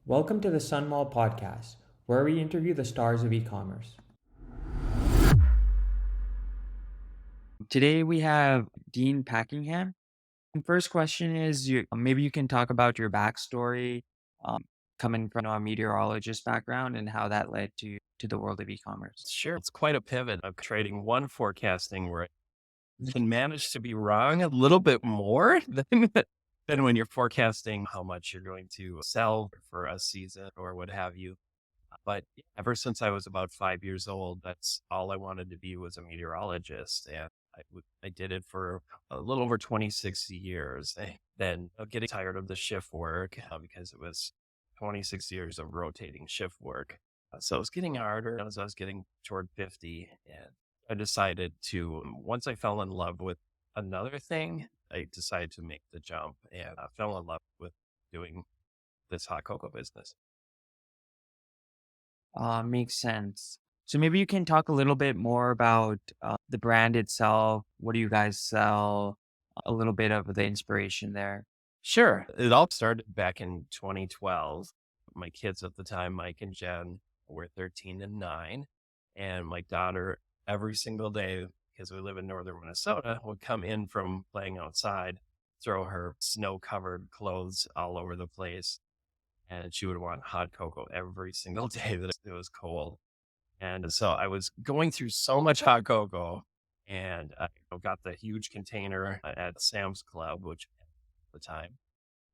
Welcome to the Sunmall Podcast, where we interview the stars of e-commerce. Today we have Dean Packingham. And first question is, maybe you can talk about your backstory, um, coming from a meteorologist background and how that led to the world of e-commerce. Sure. It's quite a pivot of trading one forecasting where you can manage to be wrong a little bit more than when you're forecasting how much you're going to sell for a season or what have you. But ever since I was about 5 years old, that's all I wanted to be was a meteorologist. And I did it for a little over 26 years. Then getting tired of the shift work because it was 26 years of rotating shift work. So it was getting harder as I was getting toward 50. And I decided to, once I fell in love with another thing, I decided to make the jump and I fell in love with doing this hot cocoa business. Makes sense. So maybe you can talk a little bit more about the brand itself. What do you guys sell? A little bit of the inspiration there. Sure. It all started back in 2012. My kids at the time, Mike and Jen, were 13 and 9. And my daughter, every single day, because we live in northern Minnesota, would come in from playing outside, throw her snow covered clothes all over the place. And she would want hot cocoa every single day that it was cold. And so I was going through so much hot cocoa and I got the huge container at Sam's Club, which at the time,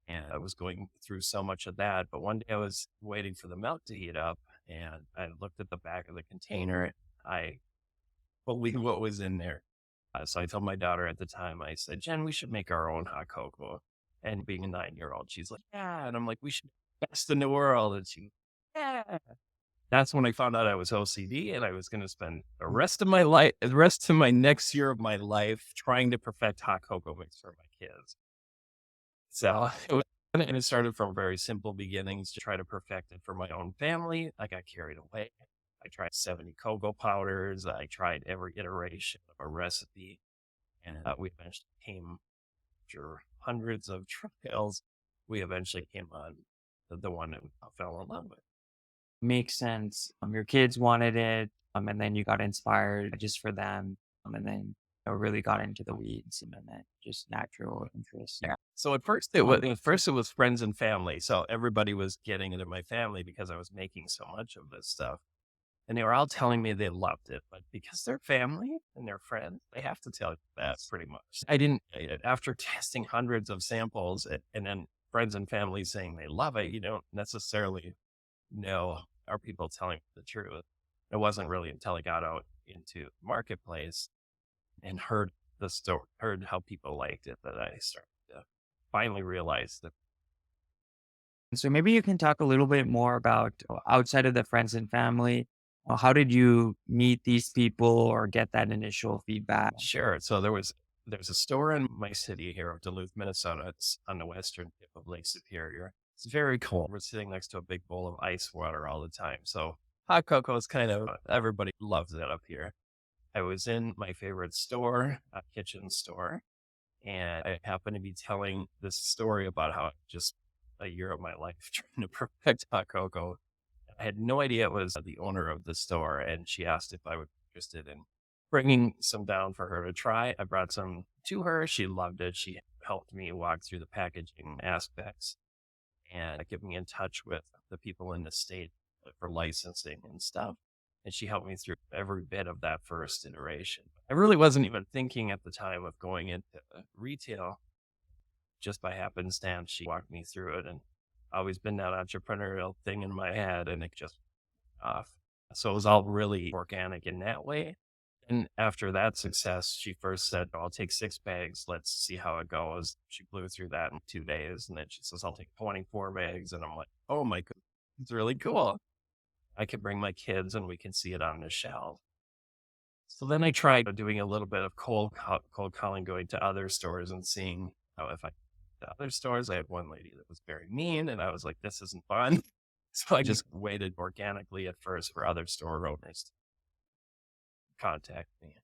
and I was going through so much of that. But one day I was waiting for the milk to heat up and I looked at the back of the container. I believe what was in there. So I told my daughter at the time, I said, Jen, we should make our own hot cocoa. And being a 9-year-old, she's like, yeah. And I'm like, we should be the best in the world. And she, yeah. That's when I found out I was OCD and I was going to spend the rest of my next year of my life trying to perfect hot cocoa mix for my kids. So and it started from very simple beginnings to try to perfect it for my own family. I got carried away. I tried 70 cocoa powders. I tried every iteration of a recipe. And we eventually came, after hundreds of trials, we eventually came on the one that I fell in love with. Makes sense. Your kids wanted it, and then you got inspired just for them, and then really got into the weeds, and then just natural interest. Yeah. So at first it was friends and family. So everybody was getting into my family because I was making so much of this stuff. And they were all telling me they loved it, but because they're family and they're friends, they have to tell you that pretty much. I didn't, after testing hundreds of samples and then friends and family saying they love it, you don't necessarily know, are people telling the truth? It wasn't really until I got out into the marketplace and heard the story, heard how people liked it, that I started to finally realize that. So maybe you can talk a little bit more about outside of the friends and family. How did you meet these people or get that initial feedback? Sure. So there's a store in my city here of Duluth, Minnesota. It's on the western tip of Lake Superior. It's very cold. We're sitting next to a big bowl of ice water all the time. So hot cocoa is kind of, everybody loves it up here. I was in my favorite store, a kitchen store, and I happened to be telling this story about how just a year of my life trying to perfect hot cocoa. I had no idea it was the owner of the store, and she asked if I would be interested in bringing some down for her to try. I brought some to her. She loved it. She helped me walk through the packaging aspects and get me in touch with the people in the state for licensing and stuff. And she helped me through every bit of that first iteration. I really wasn't even thinking at the time of going into retail. Just by happenstance, she walked me through it, and always been that entrepreneurial thing in my head, and it just off. So it was all really organic in that way. And after that success, she first said, I'll take 6 bags. Let's see how it goes. She blew through that in 2 days. And then she says, I'll take 24 bags. And I'm like, oh my God, it's really cool. I can bring my kids and we can see it on the shelf. So then I tried doing a little bit of cold calling, going to other stores and seeing how if I to other stores. I had one lady that was very mean and I was like, this isn't fun. So I just waited organically at first for other store owners to contact me.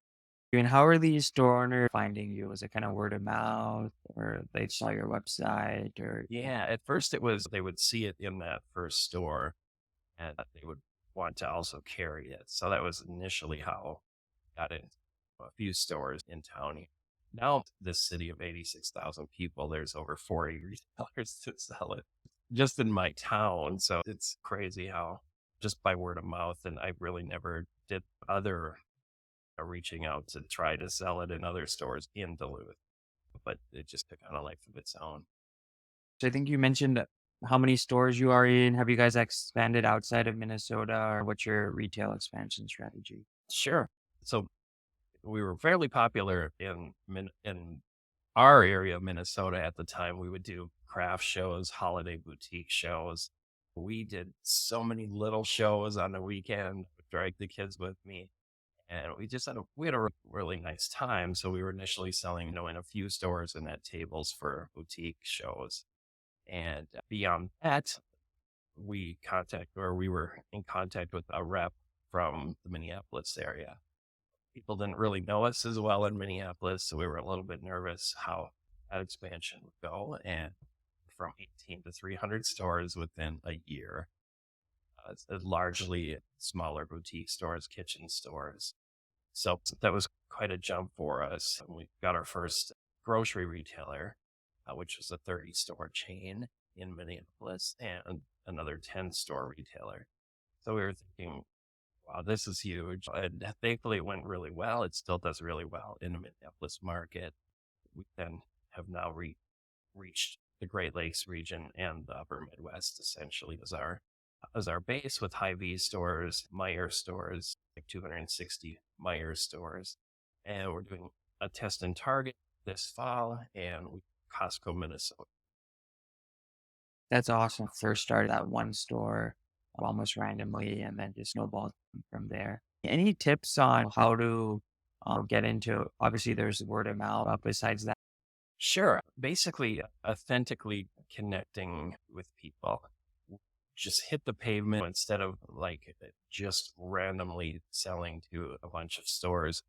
And how are these store owners finding you? Was it kind of word of mouth or they saw your website or Yeah, at first it was they would see it in that first store and they would want to also carry it. So that was initially how I got into a few stores in town. Now, this city of 86,000 people, there's over 40 retailers to sell it just in my town. So it's crazy how just by word of mouth, and I really never did other reaching out to try to sell it in other stores in Duluth, but it just took on a life of its own. So I think you mentioned how many stores you are in. Have you guys expanded outside of Minnesota or what's your retail expansion strategy? Sure. So we were fairly popular in our area of Minnesota at the time. We would do craft shows, holiday boutique shows. We did so many little shows on the weekend, drag the kids with me. And we had a really nice time. So we were initially selling, in a few stores and at tables for boutique shows. And beyond that, we were in contact with a rep from the Minneapolis area. People didn't really know us as well in Minneapolis, so we were a little bit nervous how that expansion would go. And from 18 to 300 stores within a year, it's largely smaller boutique stores, kitchen stores. So that was quite a jump for us. We got our first grocery retailer, which was a 30 store chain in Minneapolis and another 10 store retailer. So we were thinking, wow, this is huge. And thankfully, it went really well. It still does really well in the Minneapolis market. We then have now reached the Great Lakes region and the upper Midwest essentially as our base with Hy-Vee stores, Meyer stores, like 260 Meyer stores. And we're doing a test in Target this fall and Costco, Minnesota. That's awesome. First started at one store almost randomly and then just snowballed from there. Any tips on how to get into, obviously there's word of mouth, besides that? Sure. Basically, authentically connecting with people. Just hit the pavement instead of like just randomly selling to a bunch of stores.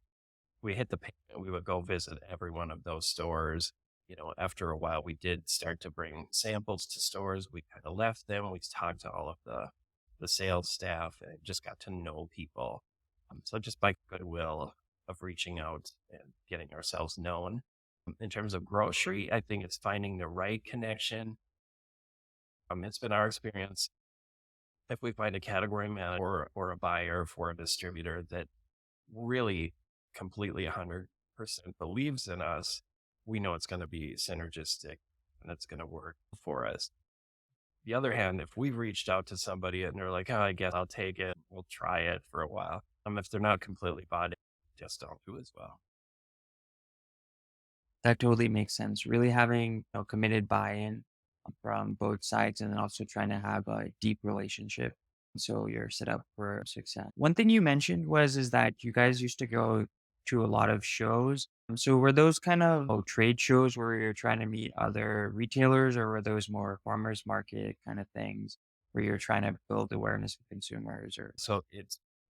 We hit the pavement, we would go visit every one of those stores. After a while, we did start to bring samples to stores. We kind of left them. We talked to all of the sales staff and just got to know people. So just by goodwill of reaching out and getting ourselves known. In terms of grocery, I think it's finding the right connection. It's been our experience if we find a category manager or a buyer for a distributor that really completely 100% believes in us, we know it's going to be synergistic and it's going to work for us. The other hand, if we've reached out to somebody and they're like, oh, I guess I'll take it, we'll try it for a while. If they're not completely bought in, just don't do as well. That totally makes sense. Really having, committed buy-in from both sides and then also trying to have a deep relationship. So you're set up for success. One thing you mentioned is that you guys used to go to a lot of shows. So were those kind of trade shows where you're trying to meet other retailers, or were those more farmers market kind of things where you're trying to build awareness with consumers? Or So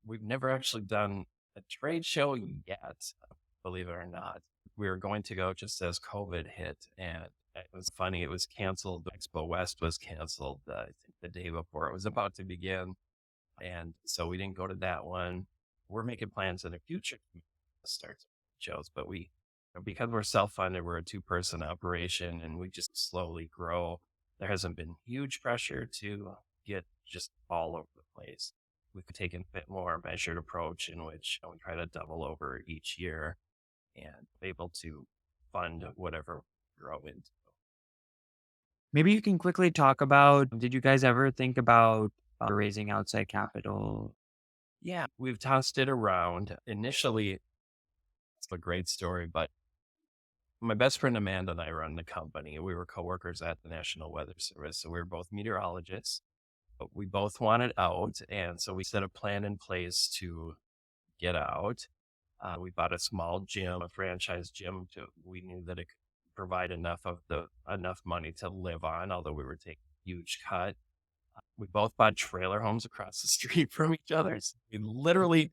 we've never actually done a trade show yet, believe it or not. We were going to go just as COVID hit, and it was funny. It was canceled. Expo West was canceled, I think the day before it was about to begin. And so we didn't go to that one. We're making plans in the future to start some shows, but because we're self-funded, we're a two-person operation and we just slowly grow. There hasn't been huge pressure to get just all over the place. We've taken a bit more measured approach in which we try to double over each year and be able to fund whatever we grow into. maybe you can quickly talk about, did you guys ever think about raising outside capital? Yeah, we've tossed it around. Initially, it's a great story, but my best friend Amanda and I run the company. We were coworkers at the National Weather Service. So we were both meteorologists, but we both wanted out. And so we set a plan in place to get out. We bought a small gym, a franchise gym. We knew that it could provide enough money to live on, although we were taking a huge cut. We both bought trailer homes across the street from each other. So we literally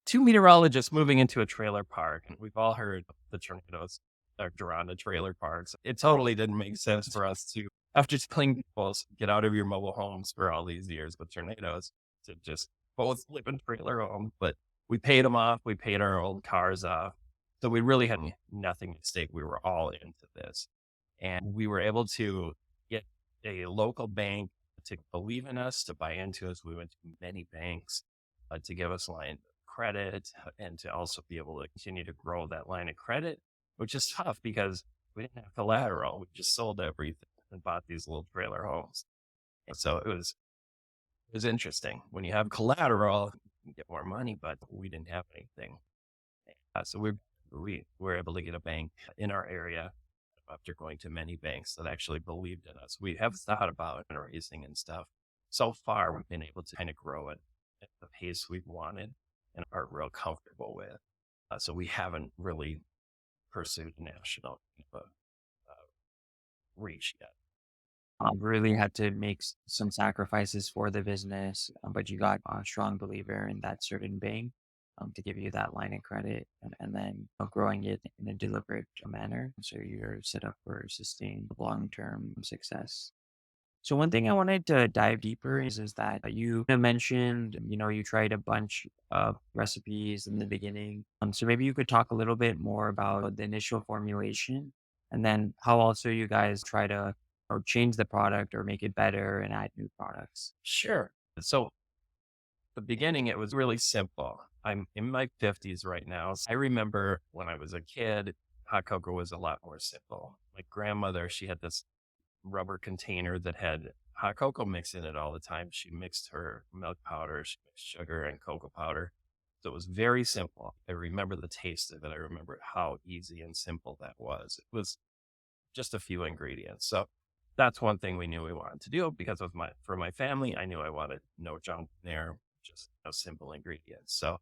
two meteorologists moving into a trailer park, and we've all heard the tornadoes are drawn to trailer parks. It totally didn't make sense for us to, after telling people get out of your mobile homes for all these years with tornadoes, to just both live in trailer homes. But we paid them off. We paid our old cars off. So we really had nothing at stake. We were all into this. And we were able to get a local bank to believe in us, to buy into us. We went to many banks to give us line of credit and to also be able to continue to grow that line of credit, which is tough because we didn't have collateral. We just sold everything and bought these little trailer homes. And so it was interesting. When you have collateral, you get more money, but we didn't have anything. So we were able to get a bank in our area after going to many banks that actually believed in us. We have thought about raising and stuff. So far, we've been able to kind of grow it at the pace we've wanted and are real comfortable with. So we haven't really pursued national reach yet. Really had to make some sacrifices for the business, but you got a strong believer in that certain bank to give you that line of credit, and then growing it in a deliberate manner. So you're set up for sustained long-term success. So one thing I wanted to dive deeper is that you mentioned, you tried a bunch of recipes in the beginning. So maybe you could talk a little bit more about the initial formulation and then how also you guys try to or change the product or make it better and add new products. Sure. So the beginning, it was really simple. I'm in my 50s right now. So I remember when I was a kid, hot cocoa was a lot more simple. My grandmother, she had this rubber container that had hot cocoa mix in it all the time. She mixed her milk powder, she mixed sugar and cocoa powder. So it was very simple. I remember the taste of it. I remember how easy and simple that was. It was just a few ingredients. So that's one thing we knew we wanted to do because of for my family, I knew I wanted no junk in there, just simple ingredients. So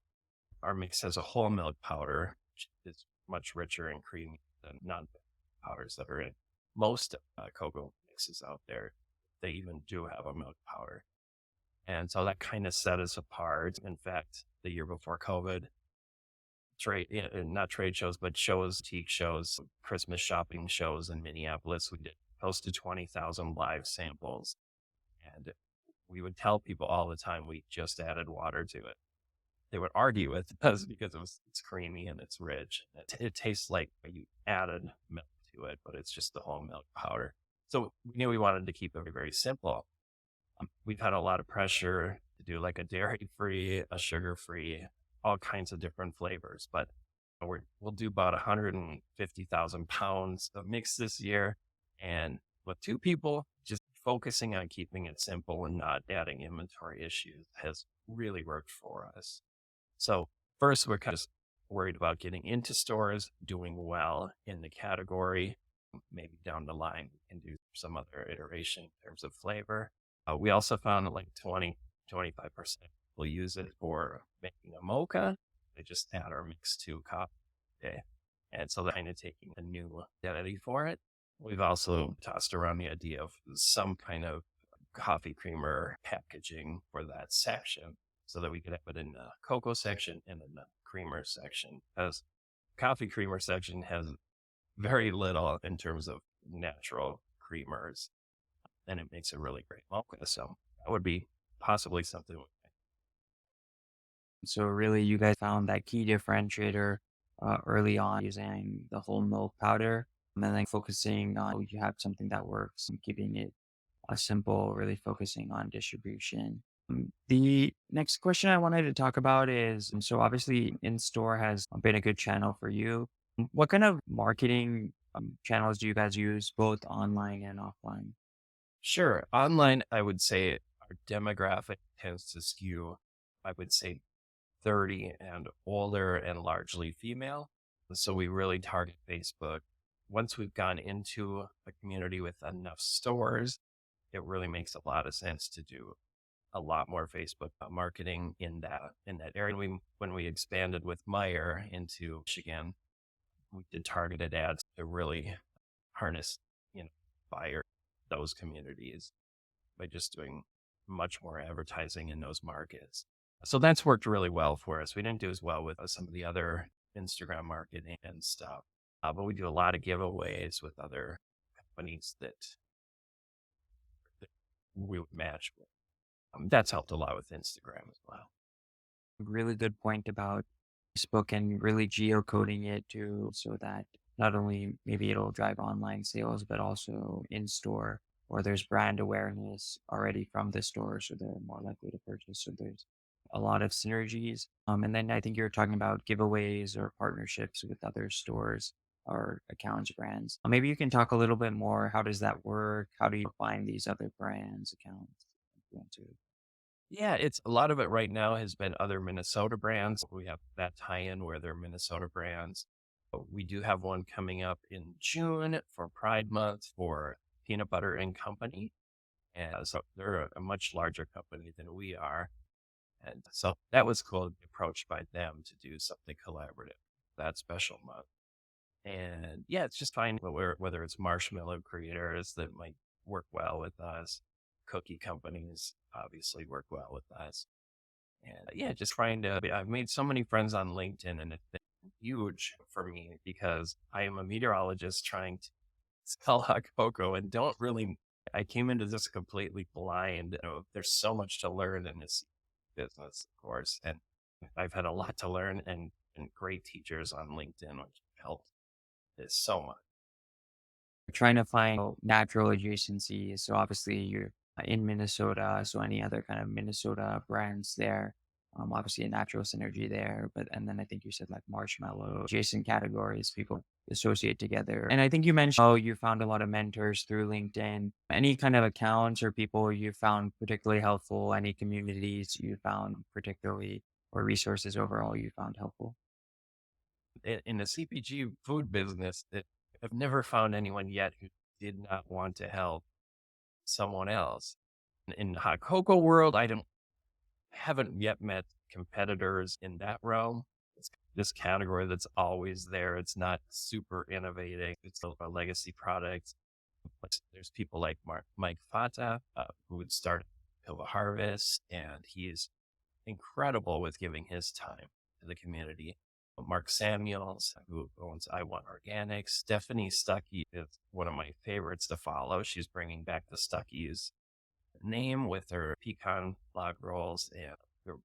our mix has a whole milk powder, which is much richer and creamy than non powders that are in most cocoa mixes out there. They even do have a milk powder. And so that kind of set us apart. In fact, the year before COVID, not trade shows, but shows, boutique shows, Christmas shopping shows in Minneapolis, we did close to 20,000 live samples. And we would tell people all the time we just added water to it. They would argue with us because it's creamy and it's rich. It tastes like you added milk to it, but it's just the whole milk powder. So we knew we wanted to keep it very simple. We've had a lot of pressure to do like a dairy free, a sugar free, all kinds of different flavors, but we'll do about 150,000 pounds of mix this year. And with two people, just focusing on keeping it simple and not adding inventory issues has really worked for us. So first, we're kind of worried about getting into stores, doing well in the category. Maybe down the line, we can do some other iteration in terms of flavor. We also found that like 25% will use it for making a mocha. They just add our mix to coffee. Okay. And so they're kind of taking a new identity for it. We've also tossed around the idea of some kind of coffee creamer packaging for that section so that we could have it in the cocoa section and in the creamer section. Because coffee creamer section has very little in terms of natural creamers, and it makes a really great mocha. So that would be possibly something. So really, you guys found that key differentiator early on using the whole milk powder, and then focusing on you have something that works and keeping it simple, really focusing on distribution. The next question I wanted to talk about is so obviously in store has been a good channel for you. What kind of marketing channels do you guys use, both online and offline? Sure. Online, I would say our demographic tends to skew, I would say 30 and older and largely female. So we really target Facebook. Once we've gone into a community with enough stores, it really makes a lot of sense to do a lot more Facebook marketing in that area. When we expanded with Meyer into Michigan, we did targeted ads to really harness, buyer those communities by just doing much more advertising in those markets. So that's worked really well for us. We didn't do as well with some of the other Instagram marketing and stuff, but we do a lot of giveaways with other companies that we would match with. That's helped a lot with Instagram as well. Really good point about Facebook and really geocoding it too, so that not only maybe it'll drive online sales, but also in store, or there's brand awareness already from the store, so they're more likely to purchase. So there's a lot of synergies. And then I think you're talking about giveaways or partnerships with other stores or accounts, brands. Maybe you can talk a little bit more. How does that work? How do you find these other brands, accounts? Yeah, it's a lot of it right now has been other Minnesota brands. We have that tie-in where they're Minnesota brands. But we do have one coming up in June for Pride Month for Peanut Butter and Company. And so they're a much larger company than we are. And so that was cool to be approached by them to do something collaborative that special month. And yeah, it's just fine whether it's marshmallow creators that might work well with us, cookie companies obviously work well with us. And yeah, just trying to, I've made so many friends on LinkedIn and it's been huge for me because I am a meteorologist trying to sell hot cocoa and don't really, I came into this completely blind. There's so much to learn in this business, of course. And I've had a lot to learn and great teachers on LinkedIn, which helped this so much. Trying to find natural adjacencies. So obviously you're in Minnesota, so any other kind of Minnesota brands there. Obviously a natural synergy there, but and then I think you said like marshmallow, adjacent categories people associate together. And I think you mentioned you found a lot of mentors through LinkedIn. Any kind of accounts or people you found particularly helpful? Any communities you found particularly or resources overall you found helpful? In the CPG food business, I've never found anyone yet who did not want to help someone else. In the hot cocoa world, I don't haven't yet met competitors in that realm. It's this category that's always there. It's not super innovating. It's a legacy product. But there's people like Mike Fata, who would start Pilva Harvest, and he's incredible with giving his time to the community. Mark Samuels, who owns I Want Organics. Stephanie Stuckey is one of my favorites to follow. She's bringing back the Stuckey's name with her pecan log rolls and her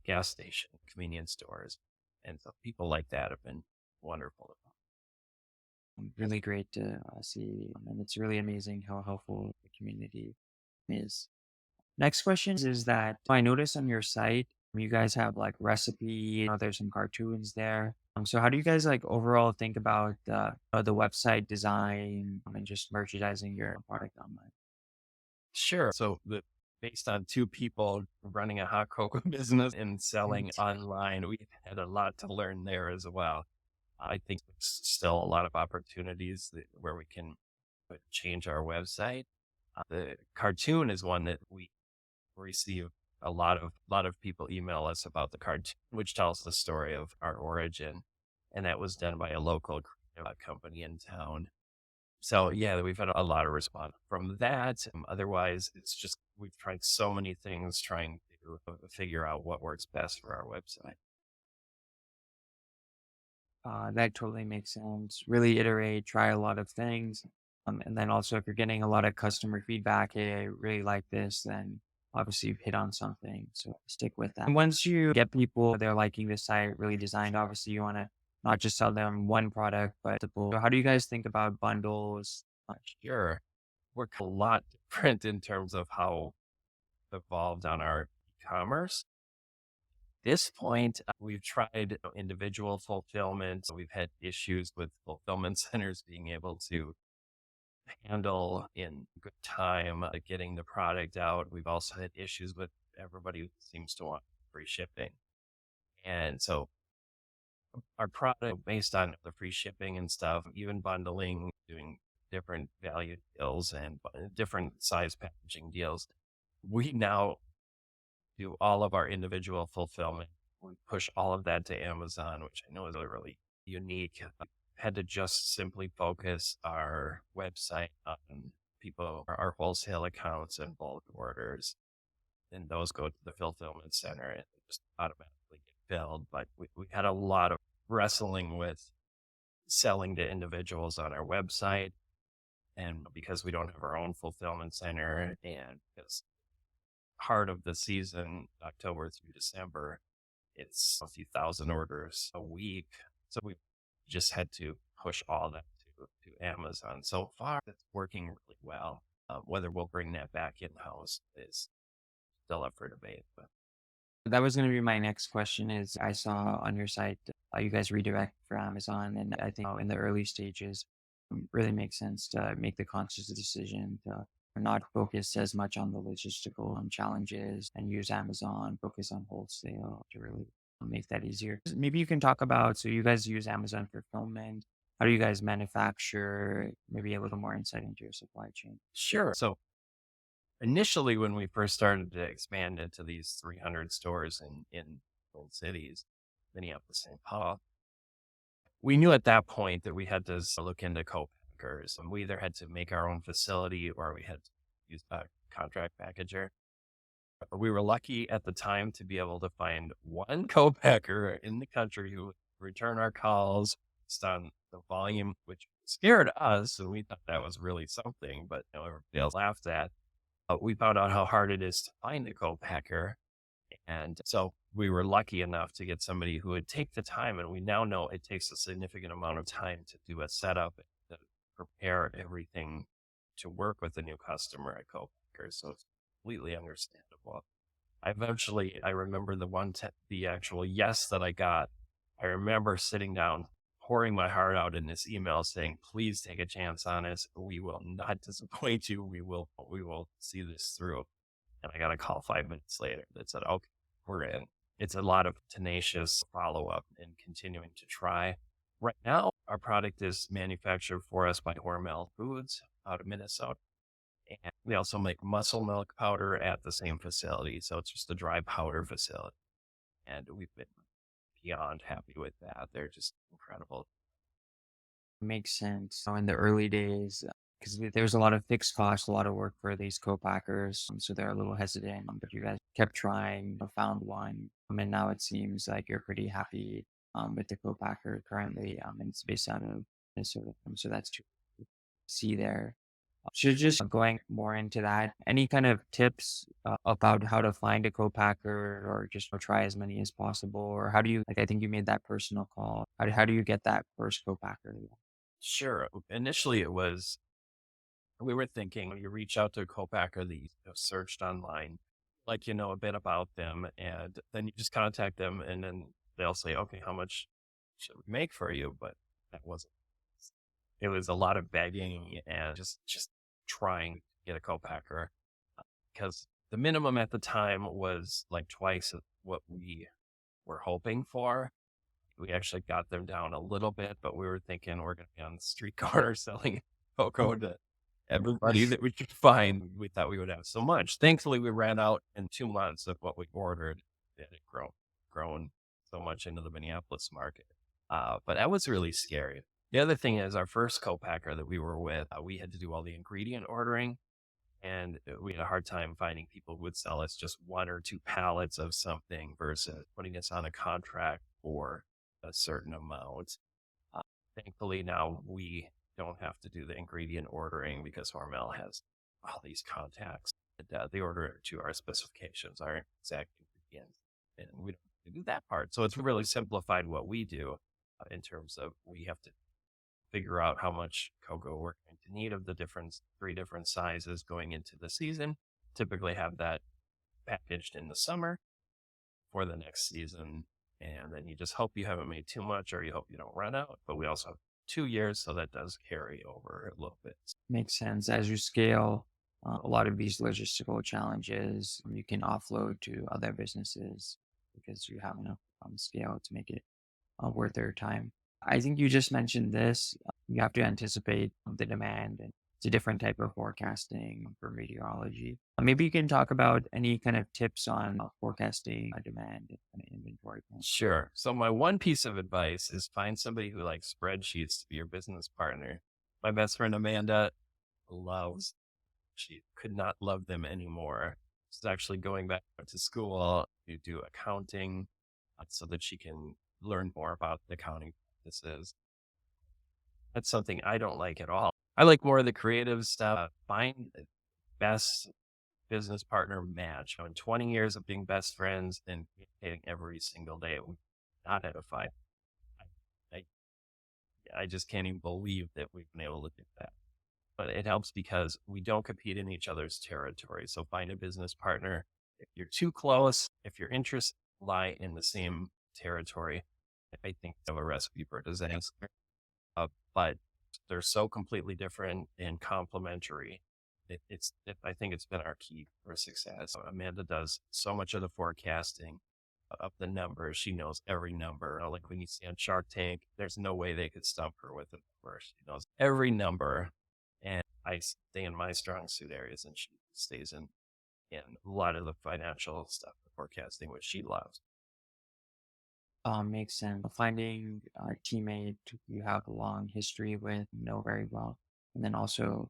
gas station convenience stores. And so people like that have been wonderful. Really great to see, and it's really amazing how helpful the community is. Next question is that I noticed on your site, you guys have like recipe, there's some cartoons there. So how do you guys like overall think about the website design and just merchandising your product online? Sure. So based on two people running a hot cocoa business and selling Right. online, we had a lot to learn there as well. I think there's still a lot of opportunities where we can change our website. The cartoon is one that we receive a lot of people email us about the cartoon, which tells the story of our origin, and that was done by a local company in town. So yeah, we've had a lot of response from that. Otherwise, it's just we've tried so many things trying to figure out what works best for our website. That totally makes sense. Really iterate, try a lot of things. And then also if you're getting a lot of customer feedback, hey, I really like this, then obviously you've hit on something. So stick with that. And once you get people, they're liking the site, really designed, obviously you want to not just sell them one product, but multiple. So how do you guys think about bundles? Sure, we're a lot different in terms of how evolved on our e-commerce. This point, we've tried individual fulfillment. So we've had issues with fulfillment centers being able to handle in good time getting the product out. We've also had issues with everybody who seems to want free shipping. And so our product based on the free shipping and stuff, even bundling, doing different value deals and different size packaging deals. We now do all of our individual fulfillment. We push all of that to Amazon, which I know is really unique. Had to just simply focus our website on people, our wholesale accounts and bulk orders, and those go to the fulfillment center. just automatically get filled. But we had a lot of wrestling with selling to individuals on our website. And because we don't have our own fulfillment center and because part of the season, October through December, it's a few thousand orders a week. So we just had to push all that to Amazon. So far, it's working really well. Whether we'll bring that back in house is still up for debate. But That was gonna be my next question is I saw on your site, you guys redirect for Amazon, and I think in the early stages, really makes sense to make the conscious decision to not focus as much on the logistical challenges and use Amazon, focus on wholesale to really make that easier. Maybe you can talk about, so you guys use Amazon fulfillment. How do you guys manufacture? Maybe a little more insight into your supply chain. sure. So initially, when we first started to expand into these 300 stores in old cities, Minneapolis, St. Paul, we knew at that point that we had to look into co-packers, and we either had to make our own facility or we had to use a contract packager. We were lucky at the time to be able to find one co-packer in the country who would return our calls based on the volume, which scared us, and we thought that was really something, but everybody else laughed at. We found out how hard it is to find a co-packer, and so we were lucky enough to get somebody who would take the time, and we now know it takes a significant amount of time to do a setup and to prepare everything to work with a new customer at co-packers. So it's completely understandable. I remember the actual yes that I got. I remember sitting down, pouring my heart out in this email saying, please take a chance on us. We will not disappoint you. We will see this through. And I got a call 5 minutes later that said, okay, we're in. It's a lot of tenacious follow up and continuing to try. Right now, our product is manufactured for us by Hormel Foods out of Minnesota. And we also make muscle milk powder at the same facility. So it's just a dry powder facility. And we've been beyond happy with that. They're just incredible. Makes sense. So in the early days, because there's a lot of fixed costs, a lot of work for these co-packers, so they're a little hesitant. But you guys kept trying, found one, and now it seems like you're pretty happy with the co-packer currently, and it's based out of Minnesota. So that's to see there. So just going more into that, any kind of tips about how to find a co-packer or just try as many as possible? Or how do you, like, I think you made that personal call. How do you get that first co-packer? Sure. Initially, we were thinking you reach out to a co-packer that you searched online, like you know a bit about them, and then you just contact them, and then they'll say, okay, how much should we make for you? But that wasn't. It was a lot of begging and just trying to get a co-packer because the minimum at the time was like twice of what we were hoping for. We actually got them down a little bit, but we were thinking we're going to be on the street corner selling cocoa to everybody that we could find. We thought we would have so much. Thankfully, we ran out in 2 months of what we ordered. It had grown so much into the Minneapolis market. But that was really scary. The other thing is our first co-packer that we were with, we had to do all the ingredient ordering, and we had a hard time finding people who would sell us just 1 or 2 pallets of something versus putting us on a contract for a certain amount. Uh, Thankfully, now we don't have to do the ingredient ordering because Hormel has all these contacts. And, they order it to our specifications, our exact ingredients, and we don't have to do that part. So it's really simplified what we do in terms of we have to figure out how much cocoa we're going to need of the three different sizes going into the season. Typically have that packaged in the summer for the next season. And then you just hope you haven't made too much or you hope you don't run out. But we also have 2 years, so that does carry over a little bit. Makes sense. As you scale, a lot of these logistical challenges you can offload to other businesses because you have enough scale to make it worth their time. I think you just mentioned this. You have to anticipate the demand, and it's a different type of forecasting for meteorology. Maybe you can talk about any kind of tips on forecasting demand and inventory planning. Sure. So my one piece of advice is find somebody who likes spreadsheets to be your business partner. My best friend Amanda loves, she could not love them anymore. She's actually going back to school to do accounting so that she can learn more about the accounting practices. That's something I don't like at all. I like more of the creative stuff. Find the best business partner match. In 20 years of being best friends and communicating every single day, we not had a fight. I, I, I just can't even believe that we've been able to do that. But it helps because we don't compete in each other's territory. So find a business partner. If you're too close, if your interests lie in the same territory, I think you have a recipe for disaster. But they're so completely different and complementary. I think it's been our key for success. Amanda does so much of the forecasting of the numbers. She knows every number. Like when you see on Shark Tank, there's no way they could stump her with a number. She knows every number. And I stay in my strong suit areas and she stays in a lot of the financial stuff, the forecasting, which she loves. Makes sense. Finding a teammate you have a long history with, know very well. And then also,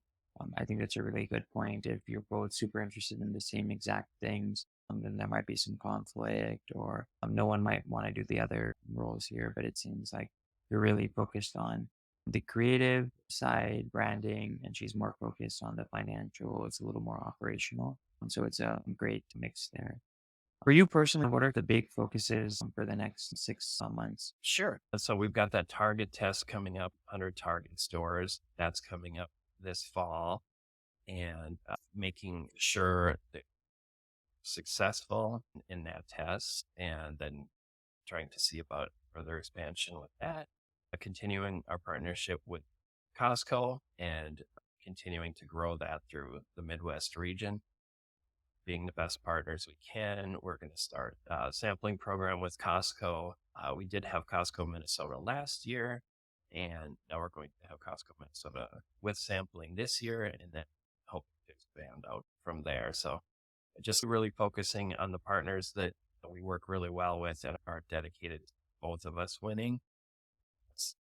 I think that's a really good point. If you're both super interested in the same exact things, then there might be some conflict or no one might want to do the other roles here. But it seems like you're really focused on the creative side, branding, and she's more focused on the financial. It's a little more operational. And so it's a great mix there. For you personally, what are the big focuses for the next 6 months? Sure. So we've got that target test coming up, 100 target stores. That's coming up this fall and making sure that successful in that test and then trying to see about further expansion with that, continuing our partnership with Costco and continuing to grow that through the Midwest region, being the best partners we can. We're going to start a sampling program with Costco. We did have Costco Minnesota last year, and now we're going to have Costco Minnesota with sampling this year, and then hope to expand out from there. So just really focusing on the partners that we work really well with and are dedicated to both of us winning. It's-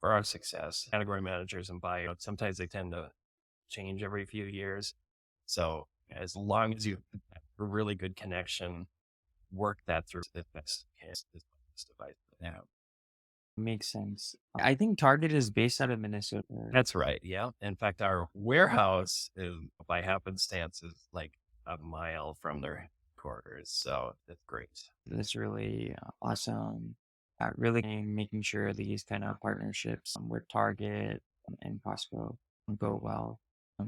For our success, category managers and buyers, sometimes they tend to change every few years. So as long as you have a really good connection, work that through the best case is my best advice now. Makes sense. I think Target is based out of Minnesota. That's right. Yeah. In fact, our warehouse is by happenstance is like a mile from their headquarters. So that's great. That's really awesome. Really making sure these kind of partnerships with Target and Costco go well,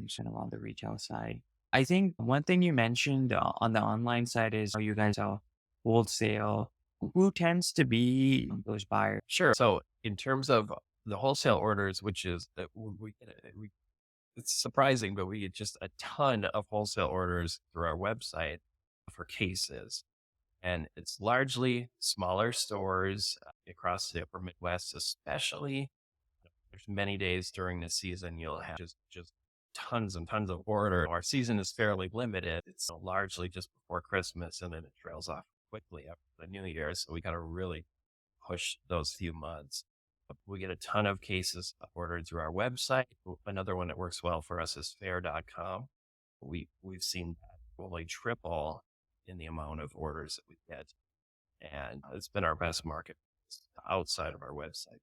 sort of on the retail side. I think one thing you mentioned on the online side is you guys sell wholesale. Who tends to be those buyers? Sure. So in terms of the wholesale orders, which is that it's surprising, but we get just a ton of wholesale orders through our website for cases. And it's largely smaller stores across the upper Midwest, especially. There's many days during the season you'll have just tons and tons of order. Our season is fairly limited. It's largely just before Christmas and then it trails off quickly after the new year. So we got to really push those few months. We get a ton of cases ordered through our website. Another one that works well for us is fair.com. We've seen that only triple in the amount of orders that we get. And it's been our best market outside of our website.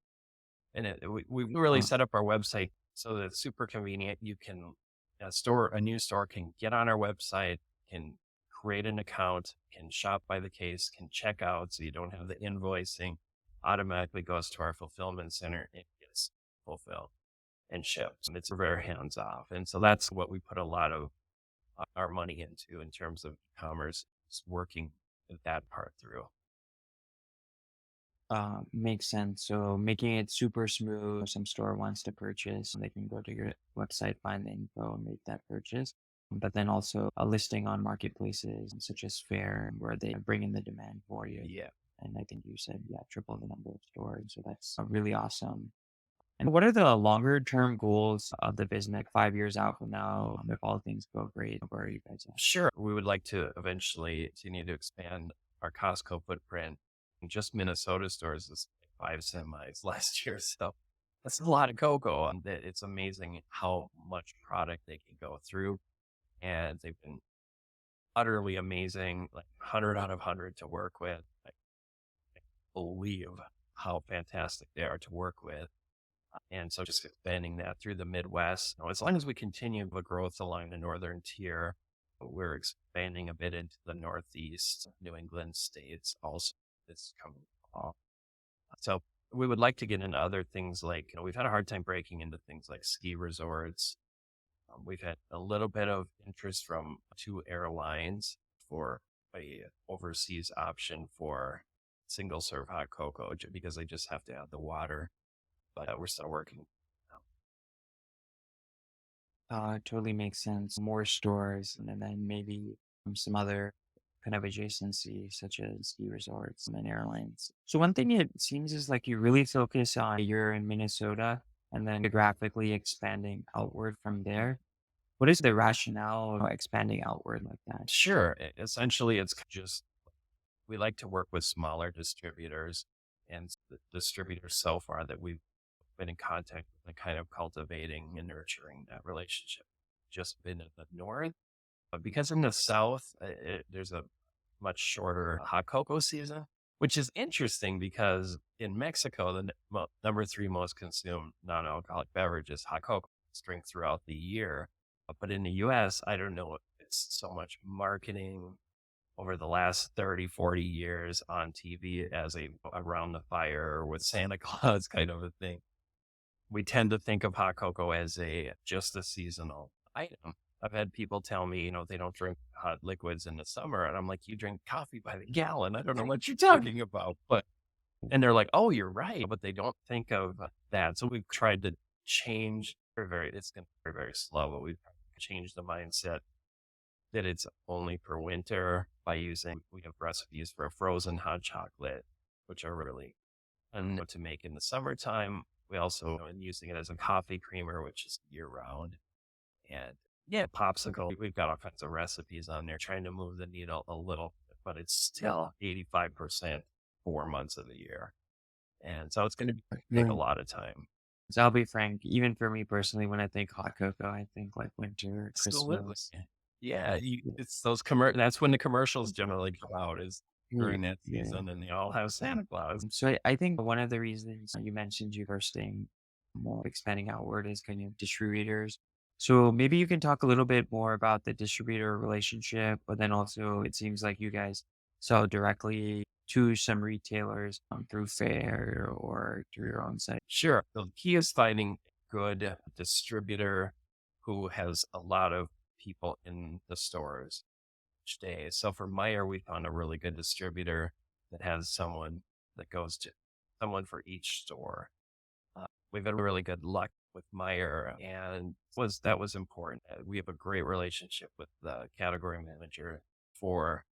And we really Uh, set up our website so that it's super convenient. You can a new store can get on our website, can create an account, can shop by the case, can check out. So you don't have the invoicing automatically goes to our fulfillment center and gets fulfilled and shipped. And it's very hands off. And so that's what we put a lot of our money into in terms of commerce, is working that part through. Makes sense. So making it super smooth. Some store wants to purchase, they can go to your website, find the info, and make that purchase. But then also a listing on marketplaces such as Fair, where they bring in the demand for you. Yeah. And I think you said, yeah, triple the number of stores. So that's really awesome. And what are the longer term goals of the business, like 5 years out from now, if all things go great? Where are you guys at? Sure. We would like to eventually continue to expand our Costco footprint. Just Minnesota stores is 5 semis last year. So that's a lot of cocoa. It's amazing how much product they can go through. And they've been utterly amazing, like 100 out of 100 to work with. I believe how fantastic they are to work with. And so just expanding that through the Midwest, as long as we continue the growth along the northern tier, we're expanding a bit into the Northeast, New England states also. It's coming along. So we would like to get into other things like, we've had a hard time breaking into things like ski resorts. We've had a little bit of interest from two airlines for a overseas option for single serve hot cocoa because they just have to add the water, but we're still working. Totally makes sense. More stores and then maybe some other kind of adjacency such as ski resorts and airlines. So one thing it seems is like you really focus on you're in Minnesota and then geographically expanding outward from there. What is the rationale of expanding outward like that? Sure. Essentially, it's just we like to work with smaller distributors and the distributors so far that we've been in contact with and kind of cultivating and nurturing that relationship. Just been in the north, but because in the south, there's a much shorter hot cocoa season, which is interesting because in Mexico, the number three most consumed non-alcoholic beverage is hot cocoa. It's drink throughout the year. But in the US, I don't know, it's so much marketing over the last 30, 40 years on TV as a around the fire with Santa Claus kind of a thing. We tend to think of hot cocoa as a just a seasonal item. I've had people tell me, they don't drink hot liquids in the summer. And I'm like, you drink coffee by the gallon. I don't know what you're talking about. And they're like, oh, you're right. But they don't think of that. So we've tried to change it's going to be very, very slow, but we've changed the mindset that it's only for winter by we have recipes for a frozen hot chocolate, which are really fun to make in the summertime. We also are using it as a coffee creamer, which is year round. And yeah, popsicle. We've got all kinds of recipes on there trying to move the needle a little, but it's still 85% 4 months of the year. And so it's going to take a Right. lot of time. So I'll be frank, even for me personally, when I think hot cocoa, I think like winter, Absolutely. Christmas. Yeah, Yeah, it's those that's when the commercials generally come out is yeah, during that yeah. season and they all have Santa Claus. So I think one of the reasons you mentioned you are staying more expanding outward is kind of distributors. So maybe you can talk a little bit more about the distributor relationship, but then also it seems like you guys sell directly to some retailers through fair or through your own site. Sure. The key is finding a good distributor who has a lot of people in the stores each day. So for Meyer, we found a really good distributor that has that goes to someone for each store. We've had really good luck with Meyer, and that was important. We have a great relationship with the category manager for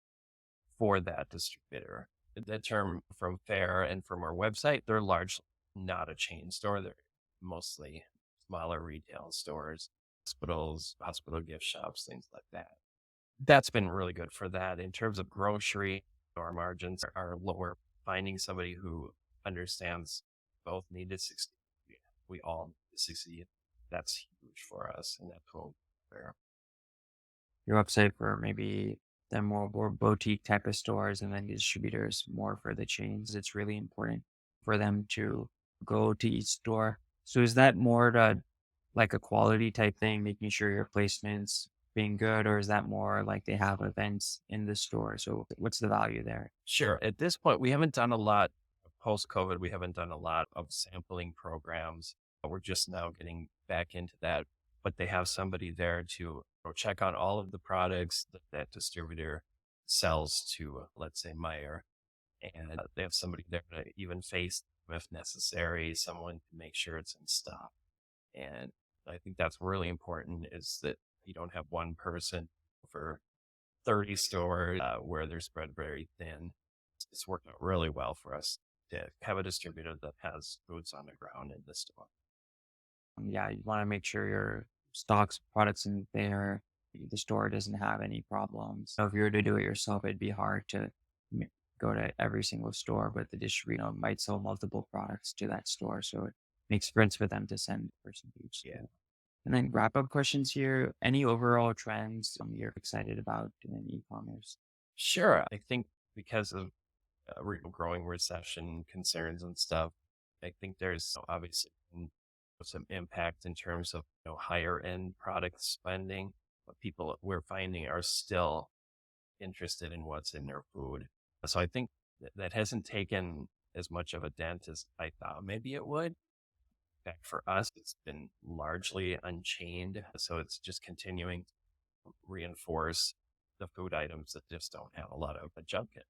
for that distributor. The term from Fair and from our website, they're largely not a chain store. They're mostly smaller retail stores, hospitals, hospital gift shops, things like that. That's been really good for that. In terms of grocery, our margins are lower. Finding somebody who understands both need to succeed. We all need to succeed. That's huge for us. And that's what we're Your website for maybe the more boutique type of stores and then distributors more for the chains. It's really important for them to go to each store. So is that more to like a quality type thing, making sure your placements being good, or is that more like they have events in the store? So what's the value there? Sure. At this point, we haven't done a lot post COVID. We haven't done a lot of sampling programs. We're just now getting back into that, but they have somebody there to check on all of the products that that distributor sells to, let's say, Meyer. And they have somebody there to even face them if necessary, someone to make sure it's in stock. And I think that's really important is that you don't have one person for 30 stores where they're spread very thin. It's worked out really well for us to have a distributor that has boots on the ground in the store. Yeah, you want to make sure your stocks products in there, the store doesn't have any problems. So if you were to do it yourself, it'd be hard to go to every single store, but the distributor might sell multiple products to that store. So it makes sense for them to send a person to each Yeah. store. And then wrap up questions here. Any overall trends you're excited about in e-commerce? Sure. I think because of growing recession concerns and stuff, I think there's obviously some impact in terms of higher end product spending, but people we're finding are still interested in what's in their food. So I think that hasn't taken as much of a dent as I thought maybe it would. In fact, for us, it's been largely unchained. So it's just continuing to reinforce the food items that just don't have a lot of junk in.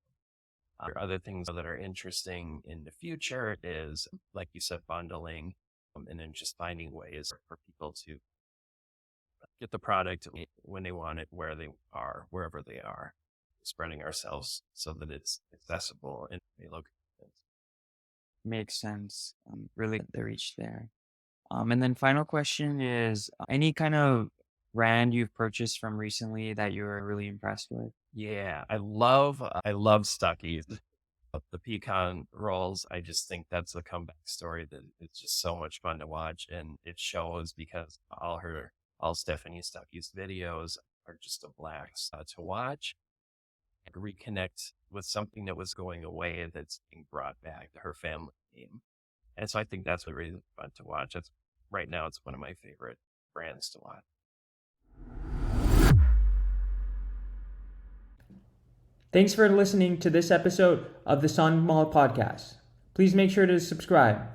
Other things that are interesting in the future is, like you said, bundling, and then just finding ways for people to get the product when they want it, where they are, wherever they are, spreading ourselves so that it's accessible in many locations. Makes sense. Really get the reach there. And then final question is any kind of brand you've purchased from recently that you were really impressed with? Yeah, I love Stuckey's. The pecan rolls, I just think that's a comeback story that it's just so much fun to watch, and it shows because all Stephanie Stuckey's videos are just a blast to watch and reconnect with something that was going away that's being brought back to her family name. And so I think that's what really fun to watch. It's right now it's one of my favorite brands to watch. Thanks for listening to this episode of the Sun Mall Podcast. Please make sure to subscribe.